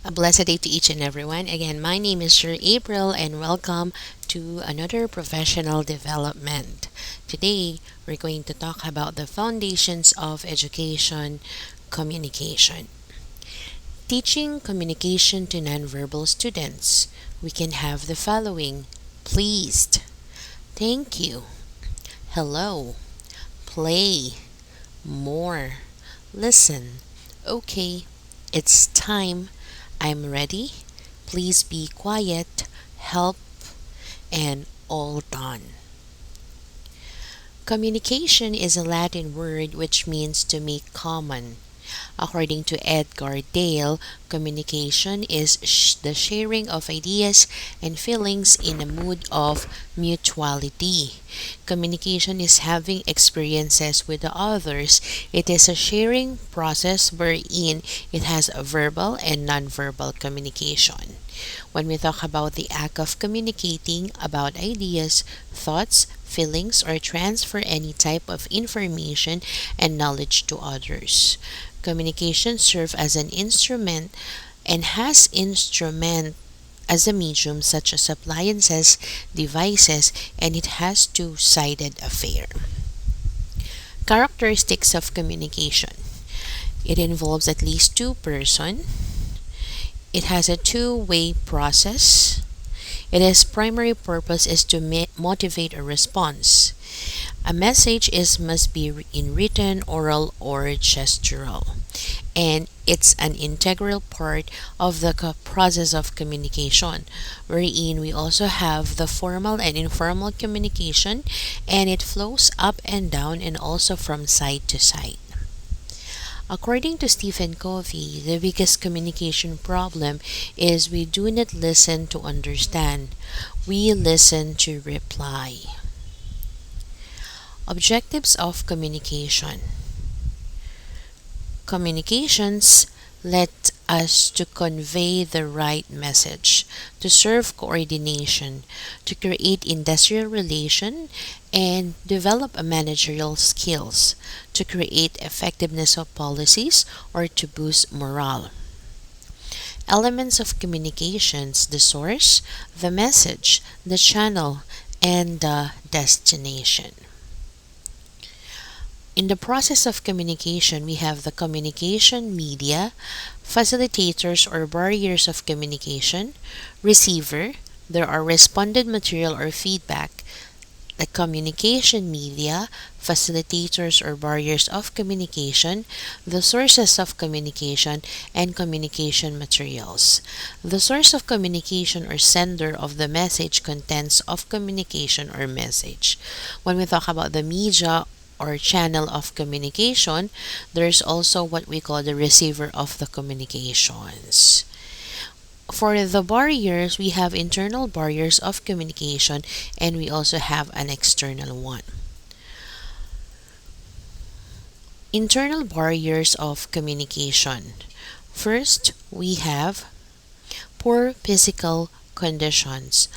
A blessed day to each and everyone. Again, my name is Sir April and welcome to another professional development. Today, we're going to talk about the foundations of education communication. Teaching communication to nonverbal students. We can have the following: pleased, thank you, hello, play, more, listen, okay, it's time, I'm ready, please be quiet, help, and all done. Communication is a Latin word which means to make common. According to Edgar Dale, communication is the sharing of ideas and feelings in a mood of mutuality. Communication is having experiences with the others. It is a sharing process wherein it has a verbal and nonverbal communication. When we talk about the act of communicating about ideas, thoughts, feelings, or transfer any type of information and knowledge to others. Communication serves as an instrument and has instrument as a medium such as appliances, devices, and it has two-sided affair. Characteristics of communication. It involves at least two person. It has a two-way process. Its primary purpose is to motivate a response. A message is must be in written, oral, or gestural, and it's an integral part of the process of communication, wherein we also have the formal and informal communication, and it flows up and down and also from side to side. According to Stephen Covey, the biggest communication problem is we do not listen to understand, we listen to reply. Objectives of communication. Communications let us to convey the right message, to serve coordination, to create industrial relation, and develop a managerial skills, to create effectiveness of policies, or to boost morale. Elements of communications: the source, the message, the channel, and the destination. In the process of communication, we have the communication media, facilitators or barriers of communication, receiver, there are responded material or feedback, the communication media, facilitators or barriers of communication, the sources of communication, and communication materials. The source of communication or sender of the message, contents of communication or message. When we talk about the media or channel of communication, there's also what we call the receiver of the communications. For the barriers, we have internal barriers of communication and we also have an external one. Internal barriers of communication. First, we have poor physical conditions.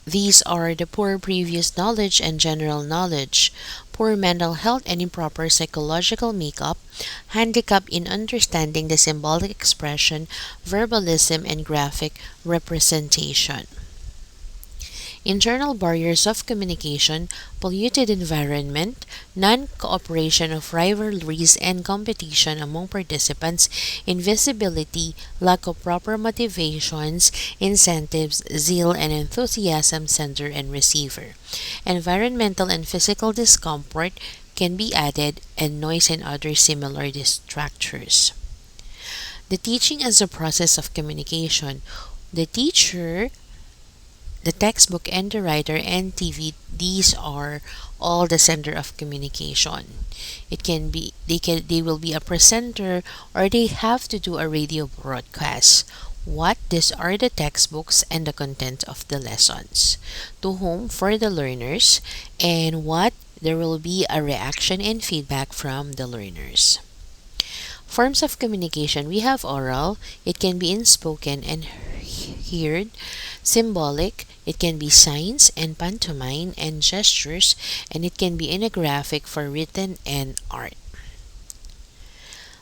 These are the poor previous knowledge and general knowledge, poor mental health and improper psychological makeup, handicap in understanding the symbolic expression, verbalism, and graphic representation. Internal barriers of communication, polluted environment, non-cooperation of rivalries and competition among participants, invisibility, lack of proper motivations, incentives, zeal and enthusiasm sender and receiver. Environmental and physical discomfort can be added and noise and other similar distractors. The teaching as a process of communication. The teacher, the textbook and the writer and TV, these are all the center of communication. They will be a presenter or they have to do a radio broadcast. What these are the textbooks and the content of the lessons. To whom for the learners, and what there will be a reaction and feedback from the learners. Forms of communication, we have oral, it can be in spoken and heard, symbolic, it can be signs and pantomime and gestures, and it can be in a graphic for written and art.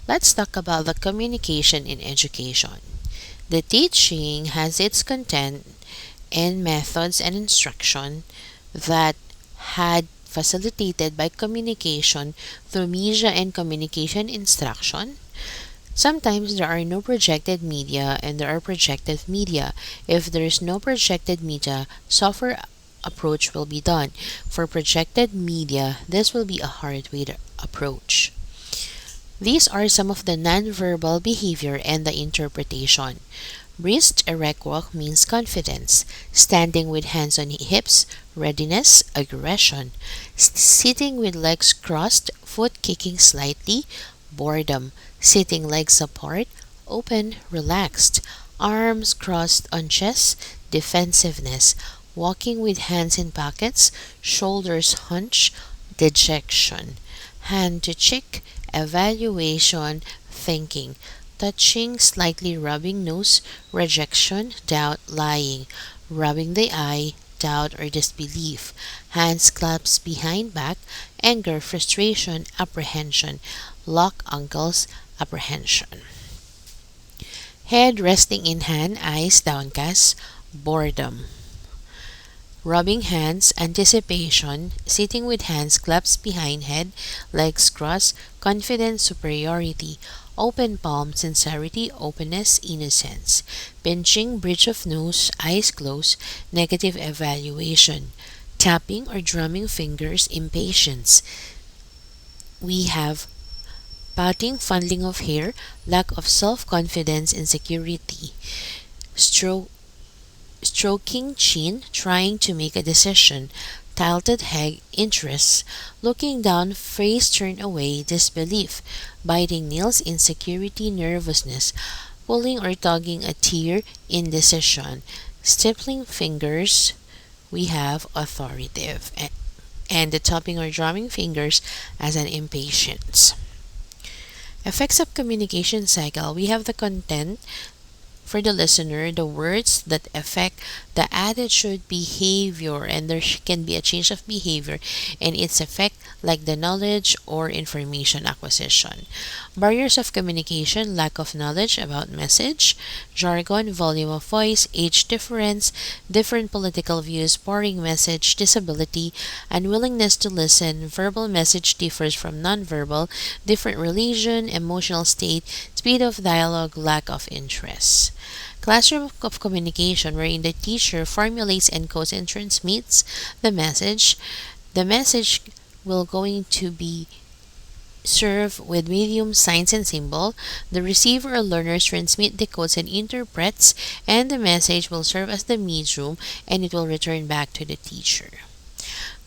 Let's talk about the communication in education. The teaching has its content and methods and instruction that had facilitated by communication through media and communication instruction. Sometimes there are no projected media and there are projected media. If there is no projected media, software approach will be done. For projected media, this will be a hardware approach. These are some of the nonverbal behavior and the interpretation. Brisk erect walk means confidence, standing with hands on hips, readiness, aggression, sitting with legs crossed, foot kicking slightly, boredom, sitting legs apart, open, relaxed, arms crossed on chest, defensiveness, walking with hands in pockets, shoulders hunched, dejection, hand to cheek, evaluation, thinking, touching, slightly rubbing nose, rejection, doubt, lying, rubbing the eye, doubt or disbelief, hands clasped behind back, anger, frustration, apprehension, lock ankles, apprehension. Head resting in hand, eyes downcast, boredom. Rubbing hands, anticipation, sitting with hands clasped behind head, legs crossed, confident superiority, open palm, sincerity, openness, innocence, pinching, bridge of nose, eyes closed, negative evaluation, tapping or drumming fingers, impatience. We have patting, fondling of hair, lack of self-confidence, insecurity, stroke stroking chin, trying to make a decision, tilted head, interest, looking down, face turned away, disbelief, biting nails, insecurity, nervousness, pulling or tugging a tear, indecision, stippling fingers, we have authoritative, and the tapping or drumming fingers as an impatience. Effects of communication cycle, we have the content, for the listener, the words that affect the attitude, behavior, and there can be a change of behavior and its effect, like the knowledge or information acquisition. Barriers of communication, lack of knowledge about message, jargon, volume of voice, age difference, different political views, boring message, disability, unwillingness to listen, verbal message differs from nonverbal, different religion, emotional state, speed of dialogue, lack of interest. Classroom of communication, wherein the teacher formulates, encodes, and transmits the message. The message will going to be served with medium signs and symbol. The receiver or learners transmit, decodes, and interprets, and the message will serve as the medium and it will return back to the teacher.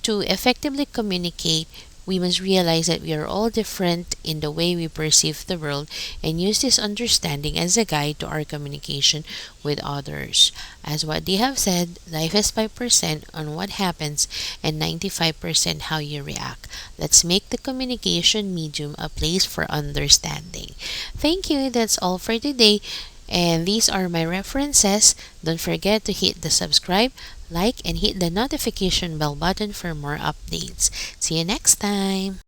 To effectively communicate, we must realize that we are all different in the way we perceive the world and use this understanding as a guide to our communication with others. As what they have said, life is 5% on what happens and 95% how you react. Let's make the communication medium a place for understanding. Thank you. That's all for today. And these are my references. Don't forget to hit the subscribe, like, and hit the notification bell button for more updates. See you next time.